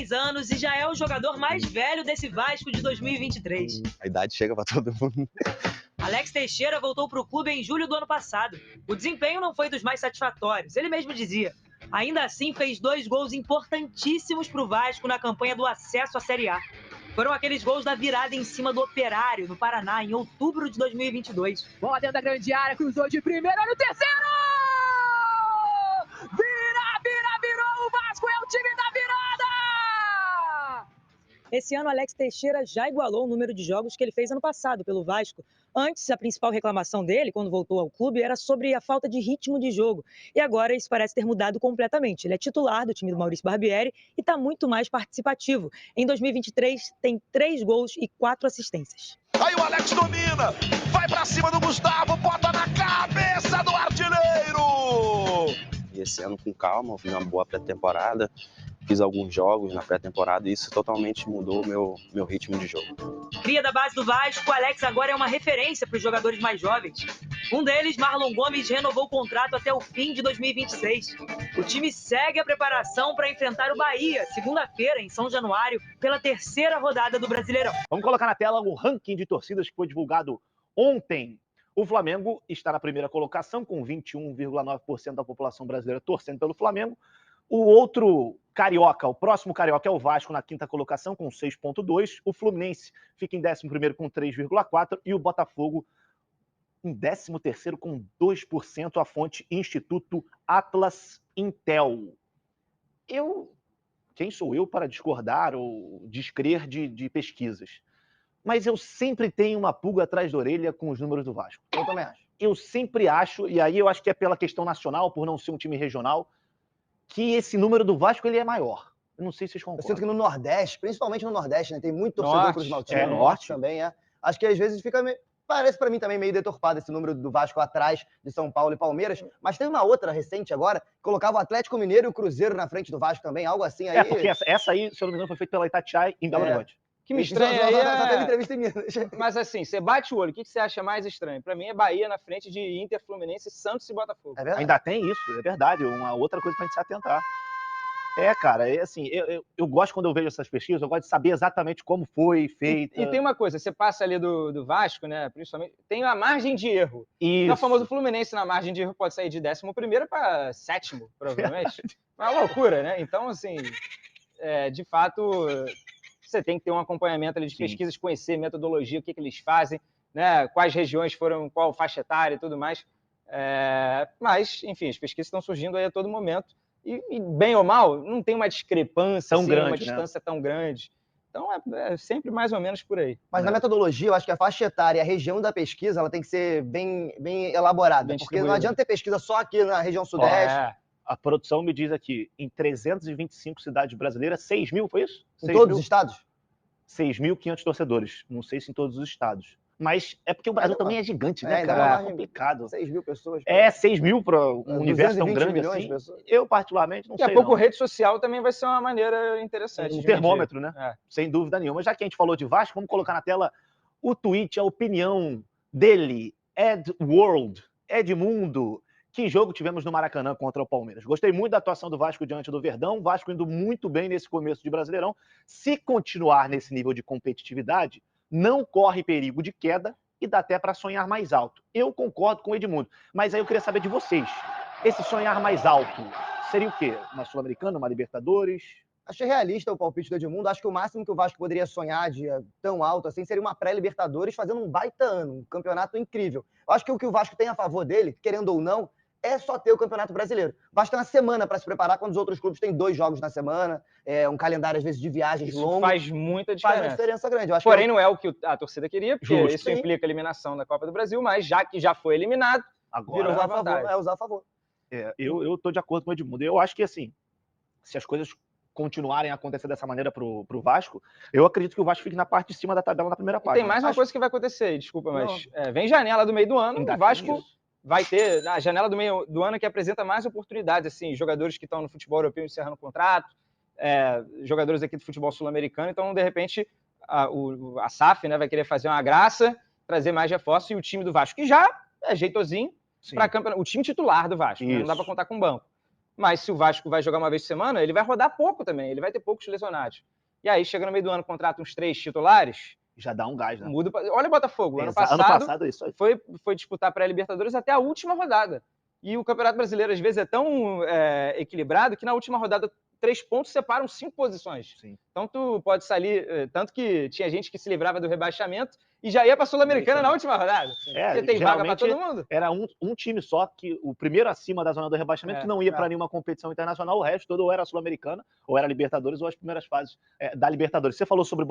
26 anos e já é o jogador mais velho desse Vasco de 2023. A idade chega para todo mundo. Alex Teixeira voltou para o clube em julho do ano passado. O desempenho não foi dos mais satisfatórios, ele mesmo dizia. Ainda assim, fez 2 gols importantíssimos para o Vasco na campanha do acesso à Série A. Foram aqueles gols da virada em cima do Operário, no Paraná, em outubro de 2022. Bola dentro da grande área, cruzou de primeira, olha o terceiro! Virou! O Vasco é o time da virada! Esse ano, Alex Teixeira já igualou o número de jogos que ele fez ano passado pelo Vasco. Antes, a principal reclamação dele, quando voltou ao clube, era sobre a falta de ritmo de jogo. E agora isso parece ter mudado completamente. Ele é titular do time do Maurício Barbieri e está muito mais participativo. Em 2023, tem 3 gols e 4 assistências. Aí o Alex domina, vai pra cima do Gustavo, bota na cabeça do artilheiro! E esse ano, com calma, eu fiz uma boa pré-temporada, fiz alguns jogos na pré-temporada e isso totalmente mudou o meu ritmo de jogo. Cria da base do Vasco, o Alex agora é uma referência para os jogadores mais jovens. Um deles, Marlon Gomes, renovou o contrato até o fim de 2026. O time segue a preparação para enfrentar o Bahia, segunda-feira, em São Januário, pela 3ª rodada do Brasileirão. Vamos colocar na tela o ranking de torcidas que foi divulgado ontem. O Flamengo está na primeira colocação, com 21,9% da população brasileira torcendo pelo Flamengo. O outro carioca, o próximo carioca é o Vasco na 5ª colocação, com 6,2%. O Fluminense fica em 11º com 3,4%. E o Botafogo em 13º com 2%, a fonte Instituto Atlas Intel. Quem sou eu para discordar ou descrer de pesquisas? Mas eu sempre tenho uma pulga atrás da orelha com os números do Vasco. Eu também acho. Eu sempre acho, e aí eu acho que é pela questão nacional, por não ser um time regional, que esse número do Vasco ele é maior. Eu não sei se vocês concordam. Eu sinto que no Nordeste, principalmente no Nordeste, né, tem muito torcedor Cruz Maltino. É, Norte também, é. Acho que às vezes fica parece para mim também meio deturpado esse número do Vasco atrás de São Paulo e Palmeiras, mas tem uma outra recente agora, que colocava o Atlético Mineiro e o Cruzeiro na frente do Vasco também, algo assim aí. É, porque essa aí, se eu não me engano, foi feita pela Itatiaia em Belo Horizonte. Que me estranha aí só teve entrevista em Minas. Mas assim, você bate o olho, o que você acha mais estranho? Pra mim é Bahia na frente de Inter, Fluminense, Santos e Botafogo. É verdade. Ainda tem isso, é verdade, uma outra coisa pra gente se atentar. Cara, assim, eu gosto quando eu vejo essas pesquisas, eu gosto de saber exatamente como foi feita. E tem uma coisa, você passa ali do Vasco, né, principalmente, tem a margem de erro. Isso. O famoso Fluminense na margem de erro pode sair de 11º para 7º, provavelmente. É uma loucura, né? Então, assim, de fato, você tem que ter um acompanhamento ali de pesquisas, conhecer metodologia, o que eles fazem, né, quais regiões foram, qual faixa etária e tudo mais. Mas, enfim, as pesquisas estão surgindo aí a todo momento. E bem ou mal, não tem uma discrepância, tão assim, grande, uma distância tão grande. Então, é sempre mais ou menos por aí. Mas na metodologia, eu acho que a faixa etária e a região da pesquisa, ela tem que ser bem elaborada. Bem porque não adianta ter pesquisa só aqui na região sudeste. A produção me diz aqui, em 325 cidades brasileiras, 6 mil, foi isso? Em todos os estados? 6.500 torcedores. Não sei se em todos os estados. Mas é porque o Brasil também é gigante, né, cara? É complicado. 6 mil pessoas. 6 mil para um universo tão grande assim. Eu, particularmente, não sei. Daqui a pouco rede social também vai ser uma maneira interessante. Um termômetro, né? Sem dúvida nenhuma. Já que a gente falou de Vasco, vamos colocar na tela o tweet, a opinião dele, Edmundo. Que jogo tivemos no Maracanã contra o Palmeiras? Gostei muito da atuação do Vasco diante do Verdão. O Vasco indo muito bem nesse começo de Brasileirão. Se continuar nesse nível de competitividade, não corre perigo de queda e dá até para sonhar mais alto. Eu concordo com o Edmundo, mas aí eu queria saber de vocês. Esse sonhar mais alto seria o quê? Uma Sul-Americana, uma Libertadores? Achei realista o palpite do Edmundo. Acho que o máximo que o Vasco poderia sonhar de tão alto assim seria uma pré-Libertadores fazendo um baita ano, um campeonato incrível. Eu acho que o Vasco tem a favor dele, querendo ou não, é só ter o Campeonato Brasileiro. O Vasco tem uma semana para se preparar, quando os outros clubes têm 2 jogos na semana, um calendário, às vezes, de viagens longo. Faz muita diferença. Faz uma diferença grande. Eu acho Porém, não é o que a torcida queria, porque Justo, isso implica a eliminação da Copa do Brasil, mas já que já foi eliminado, agora virou uma vantagem. usar a favor. Eu tô de acordo com o Edmundo. Eu acho que, assim, se as coisas continuarem a acontecer dessa maneira pro Vasco, eu acredito que o Vasco fique na parte de cima da tabela na primeira página. Tem mais uma coisa que vai acontecer, desculpa, mas vem janela do meio do ano, o Vasco vai ter a janela do meio do ano que apresenta mais oportunidades, assim, jogadores que estão no futebol europeu encerrando contrato, jogadores aqui do futebol sul-americano, então, de repente, a SAF, né, vai querer fazer uma graça, trazer mais reforços, e o time do Vasco, que já é jeitosinho para campeonato, o time titular do Vasco, né, não dá para contar com o banco. Mas se o Vasco vai jogar uma vez por semana, ele vai rodar pouco também, ele vai ter poucos lesionados. E aí, chega no meio do ano, contrata uns 3 titulares, Já dá um gás, né? muda. Olha o Botafogo, ano Ano passado, isso aí. foi disputar pré-Libertadores até a última rodada. E o Campeonato Brasileiro, às vezes, é tão equilibrado que na última rodada 3 pontos separam 5 posições. Sim. Então tu pode sair, tanto que tinha gente que se livrava do rebaixamento e já ia para a Sul-Americana na última rodada. Porque tem vaga para todo mundo. Era um time só, que o primeiro acima da zona do rebaixamento, que não ia para nenhuma competição internacional, o resto todo ou era Sul-Americana, ou era Libertadores, ou as primeiras fases da Libertadores. Você falou sobre